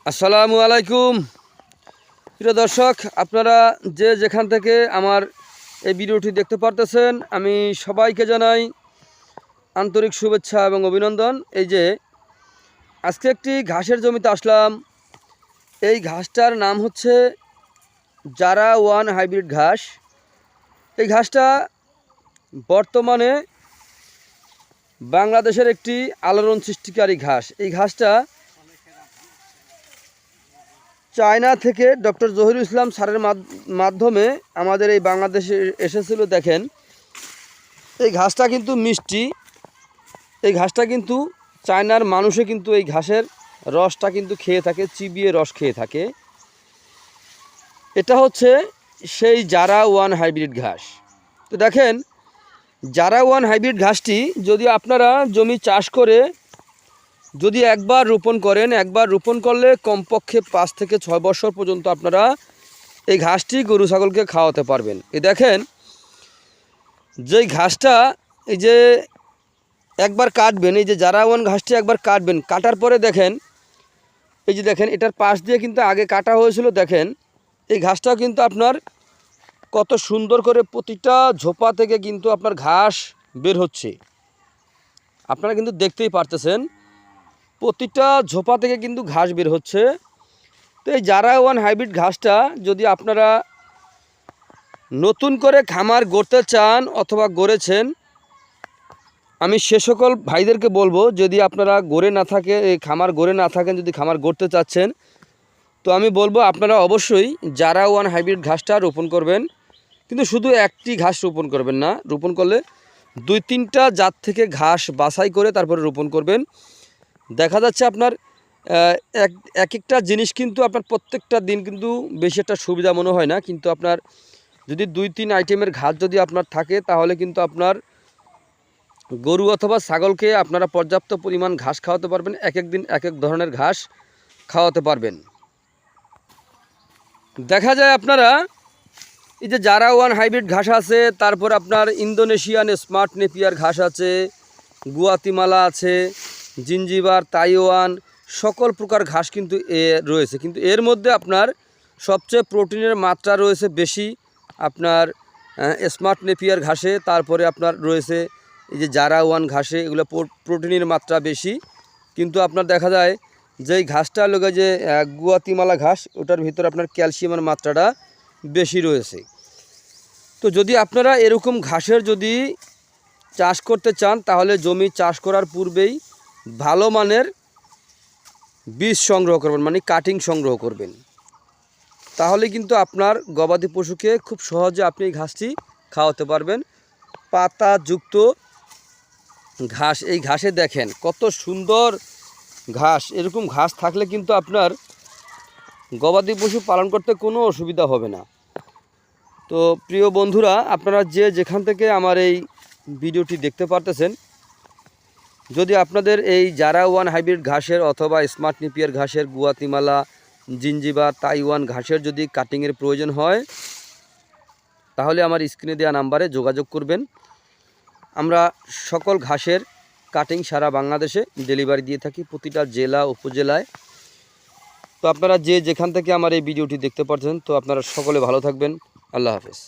আসসালামু আলাইকুম প্রিয় দর্শক, আপনারা যে যেখান থেকে আমার এই ভিডিওটি দেখতে পারতেছেন, আমি সবাইকে জানাই আন্তরিক শুভেচ্ছা এবং অভিনন্দন। এই যে আজকে একটি ঘাসের জমিতে আসলাম। এই ঘাসটার নাম হচ্ছে জারা ওয়ান হাইব্রিড ঘাস। এই ঘাসটা বর্তমানে বাংলাদেশের একটি আলোড়ন সৃষ্টিকারী ঘাস। এই ঘাসটা চায়না থেকে ডক্টর জহিরুল ইসলাম স্যারের মাধ্যমে আমাদের এই বাংলাদেশে এসেছিল। দেখেন, এই ঘাসটা কিন্তু মিষ্টি। এই ঘাসটা কিন্তু চায়নার মানুষে কিন্তু এই ঘাসের রসটা কিন্তু খেয়ে থাকে, চিবিয়ে রস খেয়ে থাকে। এটা হচ্ছে সেই জারা ওয়ান হাইব্রিড ঘাস। তো দেখেন, জারা ওয়ান হাইব্রিড ঘাসটি যদি আপনারা জমি চাষ করে যদি একবার রোপণ করেন, একবার রোপণ করলে কমপক্ষে 5 থেকে 6 বছর পর্যন্ত আপনারা এই ঘাসটি গরু ছাগলকে খাওয়াতে পারবেন। এই দেখেন, যেই ঘাসটা এই যে একবার কাটবেন, এই যে জারা ওয়ান ঘাসটি একবার কাটবেন, কাটার পরে দেখেন, এই যে দেখেন এটার পাশ দিয়ে কিন্তু আগে কাটা হয়েছিল। দেখেন এই ঘাসটাও কিন্তু আপনার কত সুন্দর করে প্রতিটা ঝোপা থেকে কিন্তু আপনার ঘাস বের হচ্ছে। আপনারা কিন্তু দেখতেই পারতেছেন, প্রতিটা ঝোপা থেকে কিন্তু ঘাস বের হচ্ছে। তো এই জারা ওয়ান হাইব্রিড ঘাসটা যদি আপনারা নতুন করে খামার গড়তে চান অথবা গড়েছেন, আমি সে সকল ভাইদেরকে বলবো, যদি আপনারা গড়ে না থাকে, এই খামার গড়ে না থাকেন, যদি খামার গড়তে চাচ্ছেন, তো আমি বলবো আপনারা অবশ্যই জারা ওয়ান হাইব্রিড ঘাসটা রোপণ করবেন। কিন্তু শুধু একটি ঘাস রোপণ করবেন না, রোপণ করলে 2-3টা জাত থেকে ঘাস বাছাই করে তারপরে রোপণ করবেন। দেখা যাচ্ছে আপনার এক একটা জিনিস কিন্তু আপনার প্রত্যেকটা দিন কিন্তু বেশি একটা সুবিধা মনে হয় না, কিন্তু আপনার যদি 2-3 আইটেমের ঘাস যদি আপনার থাকে, তাহলে কিন্তু আপনার গরু অথবা ছাগলকে আপনারা পর্যাপ্ত পরিমাণ ঘাস খাওয়াতে পারবেন। এক এক দিন এক এক ধরনের ঘাস খাওয়াতে পারবেন। দেখা যায় আপনারা এই যে জারা ওয়ান হাইব্রিড ঘাস আছে, তারপর আপনার ইন্দোনেশিয়ান স্মার্ট নেপিয়ার ঘাস আছে, গুয়াতিমালা আছে, জিঞ্জিবার, তাইওয়ান, সকল প্রকার ঘাস কিন্তু রয়েছে। কিন্তু এর মধ্যে আপনার সবচেয়ে প্রোটিনের মাত্রা রয়েছে বেশি আপনার স্মার্ট নেপিয়ার ঘাসে। তারপরে আপনার রয়েছে এই যে জারা ওয়ান ঘাসে, এগুলো প্রোটিনের মাত্রা বেশি। কিন্তু আপনার দেখা যায় যেই ঘাসটা লোকে যে গুয়াতিমালা ঘাস, ওটার ভিতরে আপনার ক্যালসিয়ামের মাত্রাটা বেশি রয়েছে। তো যদি আপনারা এরকম ঘাসের যদি চাষ করতে চান, তাহলে জমি চাষ করার পূর্বেই ভালো মানের বীজ সংগ্রহ করবেন, মানে কাটিং সংগ্রহ করবেন। তাহলে কিন্তু আপনার গবাদি পশুকে খুব সহজে আপনি এই ঘাসটি খাওয়াতে পারবেন। পাতাযুক্ত ঘাস, এই ঘাসে দেখেন কত সুন্দর ঘাস। এরকম ঘাস থাকলে কিন্তু আপনার গবাদি পশু পালন করতে কোনো অসুবিধা হবে না। তো প্রিয় বন্ধুরা, আপনারা যে যেখান থেকে আমার এই ভিডিওটি দেখতে পারতেছেন, যদি আপনাদের এই জারা ওয়ান হাইব্রিড ঘাসের অথবা স্মার্ট নেপিয়ার ঘাসের, গুয়াতিমালা, জিঞ্জিবার, তাইওয়ান ঘাসের যদি কাটিংয়ের প্রয়োজন হয়, তাহলে আমার স্ক্রিনে দেওয়া নাম্বারে যোগাযোগ করবেন। আমরা সকল ঘাসের কাটিং সারা বাংলাদেশে ডেলিভারি দিয়ে থাকি, প্রতিটা জেলা উপজেলায়। তো আপনারা যে যেখান থেকে আমার এই ভিডিওটি দেখতে পাচ্ছেন, তো আপনারা সকলে ভালো থাকবেন। আল্লাহ হাফেজ।